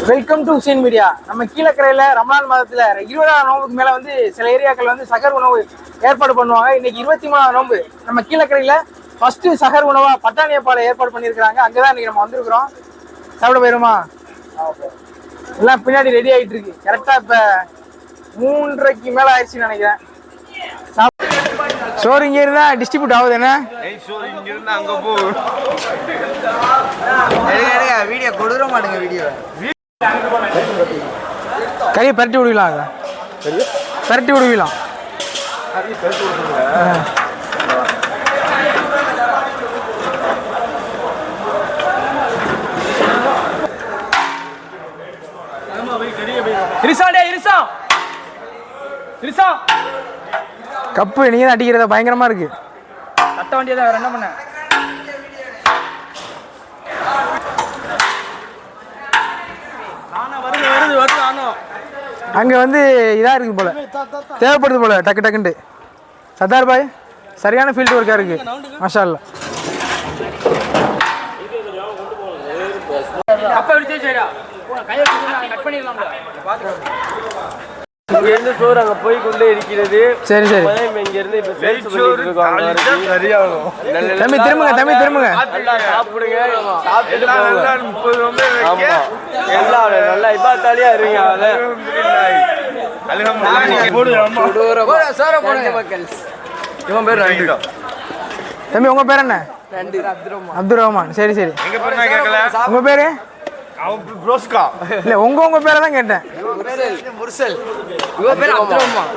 Welcome to Hussain media. நம்ம கீழக்கரையில் ரமலான் மாதத்தில் 20ஆம் நோம்புக்கு மேலே வந்து சில ஏரியாக்கள் வந்து சகர் உணவு ஏற்பாடு பண்ணுவாங்க. இன்னைக்கு 23ஆம் நோம்பு. நம்ம கீழக்கரையில் ஃபர்ஸ்ட் சகர் உணவாக பட்டாணியப்பாலை ஏற்பாடு பண்ணியிருக்கிறாங்க. அங்கே தான் இன்னைக்கு நம்ம வந்திருக்கிறோம். சாப்பிட போயிருமா? எல்லாம் பின்னாடி ரெடி ஆகிட்டு இருக்கு. கரெக்டாக இப்போ 3:30க்கு மேலே ஆயிடுச்சுன்னு நினைக்கிறேன். சோறு இங்கே இருந்தா டிஸ்ட்ரிபியூட் ஆகுது என்ன? வீடியோ கொடுற மாட்டேங்க. வீடியோ கையை பரட்டி விடுவீங்களா? பரட்டி விடுவீங்களா? கப்பு நீங்க தான் அடிக்கிறத பயங்கரமா இருக்கு. கட்ட வேண்டியதான். வேற என்ன பண்ண? அங்க வந்து இதா இருக்கு போல, தேவைப்படுது போல டக்கு டக்குன்ட்டு. சர்தார் பாய் சரியான ஃபீல்டு ஒர்க்கா இருக்கு. மாஷா அல்லாஹ். இங்கிருந்து சோறு அங்க போய் கொண்டே இருக்கிறது. சரி சரி. இங்கிருந்து இப்ப சரியாகும். தம்பி திரும்புங்க, தம்பி திரும்புங்க. சாப்பிடுங்க, சாப்பிட்டு எல்லாம் நல்லா இப்பாத்தாலியா இருங்க. இவன் பேர் நன்றி. தம்பி உங்க பேர் என்ன? அப்துல் ரஹ்மான். சரி சரி. உங்க பேரு? இல்ல உங்க பேரை தான் கேட்டேன்.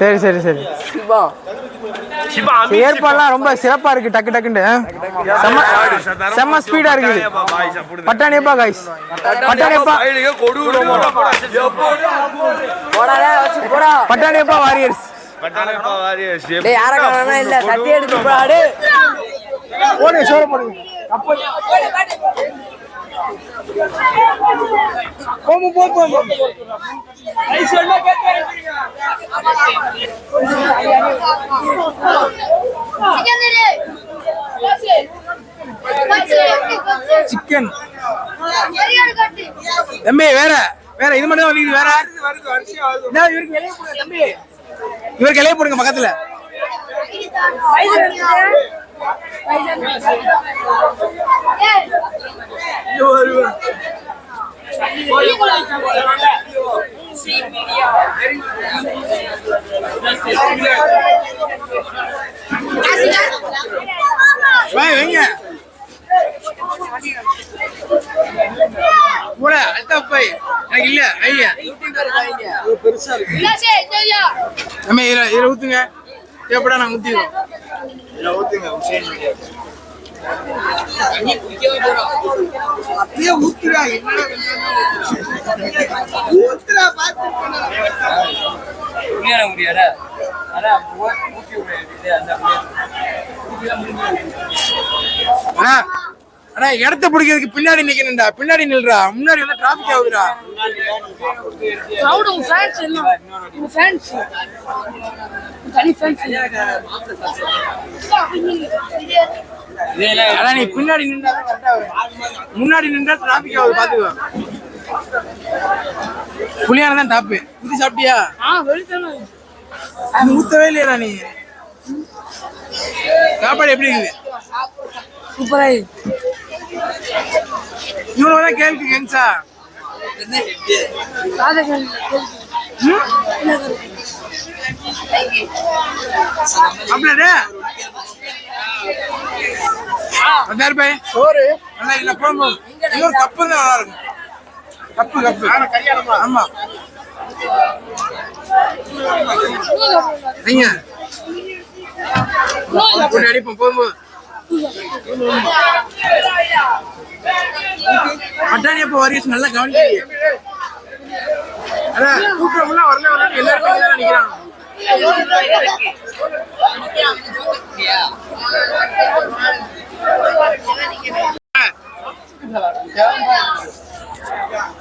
சரி சரி சரி. ஏற்பாடுலாம் ரொம்ப சிறப்பா இருக்கு. டக்கு டக்குன்னு செம்ம ஸ்பீடா இருக்குது. பட்டாணியப்பா கைஸ், பட்டாணியப்பா, பட்டாணியப்பா வாரியர்ஸ். இல்ல தட்டி எடுத்து போடு. போடு சோறு போடுங்க. சிக்கன் தம்பி வேற வேற இது மட்டும் தான் வேற. தம்பி இவருக்கு இலைய போடுங்க பக்கத்துல. வைங்க போட அல்டா பை எனக்கு இல்ல ஐயா பெருசா இருக்கு. நம்ம இதில் ஊத்துங்க. தேவைப்படா நாங்கள் ஊற்றிடுவோம். இதில் ஊற்றுங்க. அப்படியே ஊத்துறா. ஊத்துறா பார்த்து முடியாத. ஆனா இடத்த பிடிக்கிறதுக்கு பின்னாடி நிக்கணும்டா. பின்னாடி நில்றா. முன்னாடி வந்து டிராபிக் ஆகுதுடா. நீ பின்னாடி நின்றா முன்னாடி நின்றா டிராபிக் ஆகுது. பாத்துக்கோ. புளியான தான் டாப்பு. ஊத்தி சாப்பிட்டியா? ஊத்தவே இல்லையா நீ? சாப்பாடு எப்படி இருக்குது? சூப்பரா. இவ்வளவு தான் கேள்வி கேன்சா. சோறு நல்லா இல்ல. குழம்பு இன்னொரு கப்பு தான் நல்லா இருக்கும். Cup cup. ஆமா நீங்க அடிப்போம் போகும்போது. பட்டாணியப்பா வாரியர்ஸ் நல்லா கவனிக்கிறீங்க. கூப்பிடலாம் வரல வரல எல்லாரும் நிக்கிறாங்க.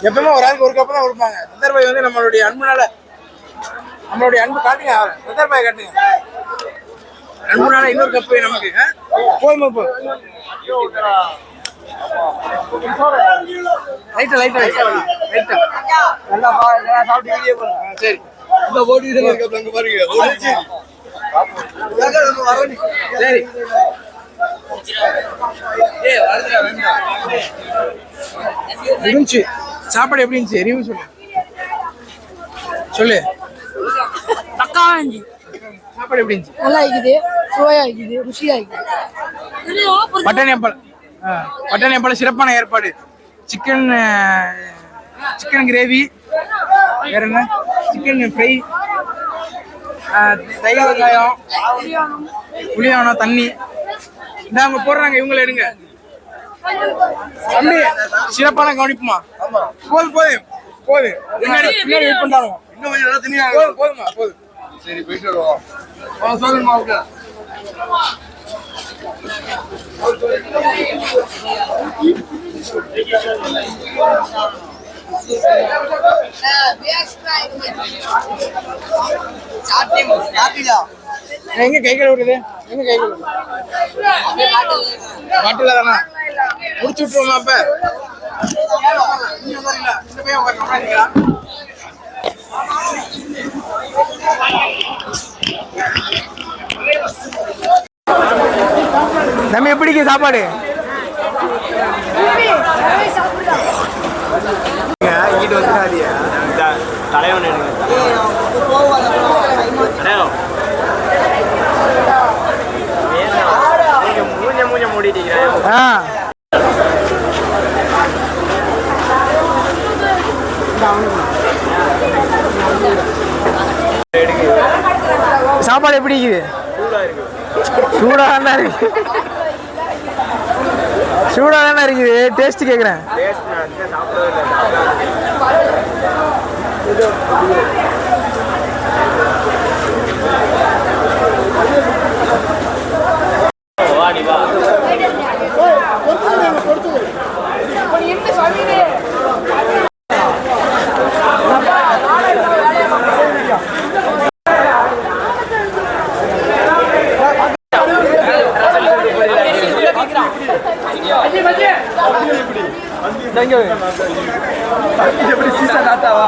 எப்பவுமே ஒரு ஆளுக்கு ஒரு கப்பு தான் கொடுப்பாங்க. சந்தர் பாய் வந்து நம்மளுடைய அன்புனால, நம்மளுடைய அன்பு காட்டுங்க. சந்தர் பாய் காட்டுங்க. அன்புனால இன்னொரு கப்பு நமக்கு போதுமா? போ லைட்டா லைட்டா லைட்டா சாப்பிட்டு வீடியோ போடுங்க. சரி இந்த ஓடி இதுல இருக்க அங்க பாருங்க ஓடிச்சு சரி இருந்துச்சு சாப்பாடு எப்படி இருந்துச்சு ரிவ்யூ சொல்லு சொல்லு பக்காவா இருந்துச்சு. சாப்பாடு எப்படி இருந்துச்சு நல்லா இருக்குது, சுவையா இருக்குது, ருசியா இருக்குது. பட்டாணி அப்பளம் சிறப்பான ஏற்பாடு. சிக்கன் கிரேவி, வேற என்ன, சிக்கன் ஃப்ரை, தயிர் வெங்காயம், புளியானம், தண்ணி. இந்தாங்க போடுறாங்க, இவங்கள எடுங்க. தம்பி சிறப்பான கவனிப்புமா. போது பின்னாடி வெயிட் பண்றாங்க. இன்னும் கொஞ்சம் நல்லா தனியா போதுமா போதும். சரி போயிட்டு வருவோம் சொல்லுமா அவங்க எங்க கை கழுவுறது, எங்க கை கழுவுறது பாட்டில தானே முடிச்சு விட்டுருவோமா? அப்ப நம்ம எப்படிக்கு சாப்பாடு இங்கிட்டு வந்துடாதியா தலைவன் மூஞ்ச மூடிட்டீங்க. சாப்பாடு எப்படி இருக்குது? சூடா தானே இருக்கு. சூடா தானே இருக்குது. டேஸ்ட் கேட்குறேன். எப்படி சீசன் ஆட்டாவா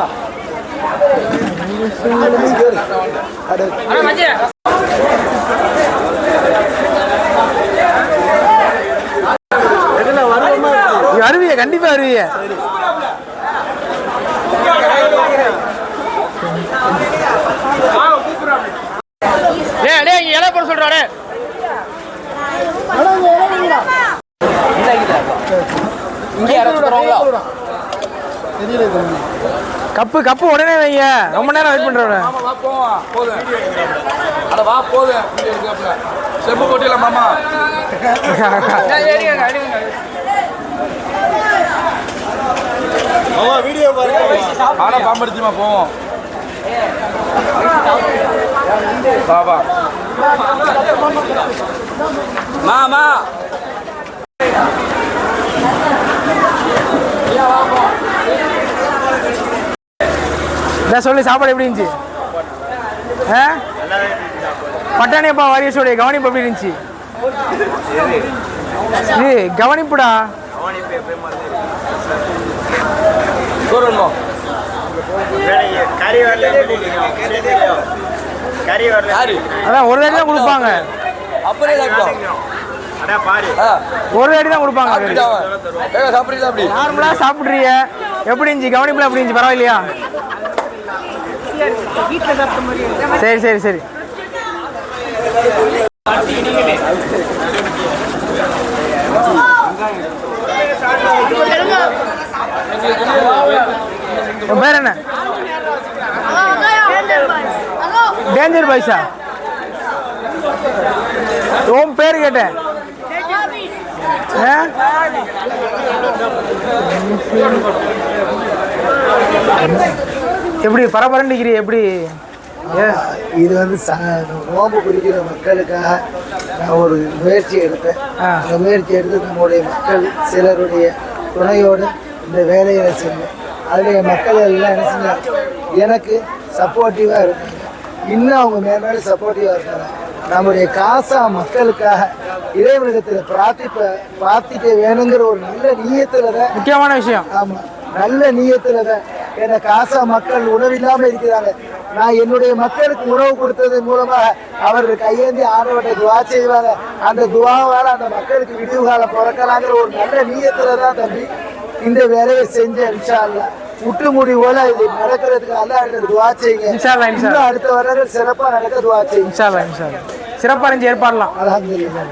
வருவிய, கண்டிப்பா வருவிய. இலை போட சொல்றாரு. கப்பு உடனே வைங்க. ரொம்ப நேரம் வெயிட் பண்றவங்க. செப்பு போட்டில மாமா வீடியோ பாருங்க. ஆனா பாம்படிச்சுமா போவோம். பாபா மாமா சொல்லு சாப்பாடு எப்படி இருந்துச்சு? பட்டாணி அப்பா வாரியஸோடைய கவனிப்பு எப்படி இருந்துச்சு? கவனிப்புடா. அதான் ஒரு அடி தான் கொடுப்பாங்க. ஒரு அடி தான் கொடுப்பாங்க. நார்மலா சாப்பிட்றீங்க. எப்படி இருந்துச்சு? கவனிப்புல எப்படி இருந்துச்சு? பரவாயில்லையா? சரி சரி சரி. பேர் என்ன? டேஞ்சர் பாய்ஸா? உன் பேர் கேட்டேன். எப்படி பரபரண்டிக்கிறீ? எப்படி இது வந்து நோம்பு பிடிக்கிற மக்களுக்காக நான் ஒரு முயற்சி எடுத்தேன். அந்த முயற்சி எடுத்து நம்முடைய மக்கள் சிலருடைய துணையோடு இந்த வேலையை செஞ்சேன். அதுடைய மக்கள் எல்லாம் என்ன செஞ்சாங்க, எனக்கு சப்போர்ட்டிவாக இருந்தாங்க. இன்னும் அவங்க மேலும் சப்போர்ட்டிவாக இருந்தாங்க. நம்முடைய காசா மக்களுக்காக இறைவனிடத்தில் பிரார்த்திக்க வேணுங்கிற ஒரு நல்ல நீயத்தில் தான். முக்கியமான விஷயம். ஆமாம், நல்ல நீயத்தில் தான் என காசா மக்கள் உணவில்லாமல் இருக்கிறாங்க. நான் என்னுடைய மக்களுக்கு உணவு கொடுத்தது மூலமாக அவர்கள் கையேந்தி ஆண்டவனை துவா செய்வாங்க. அந்த துவாவால் அந்த மக்களுக்கு விடிவு காலம் பிறக்கலாங்கிற ஒரு நல்ல நீயத்துல தான் தம்பி இந்த வேலையை செஞ்சேன். இன்ஷா அல்லாஹ் முட்டுமுடி போல இது நடக்கிறதுக்கு அல்லாஹ் துவா செய்யுங்க. இன்னும் அடுத்த வருடம் சிறப்பா நடக்க துவா செய்யுங்க. சிறப்பா இருந்துச்சு ஏற்பாடலாம். அல்ஹம்துலில்லாஹ்.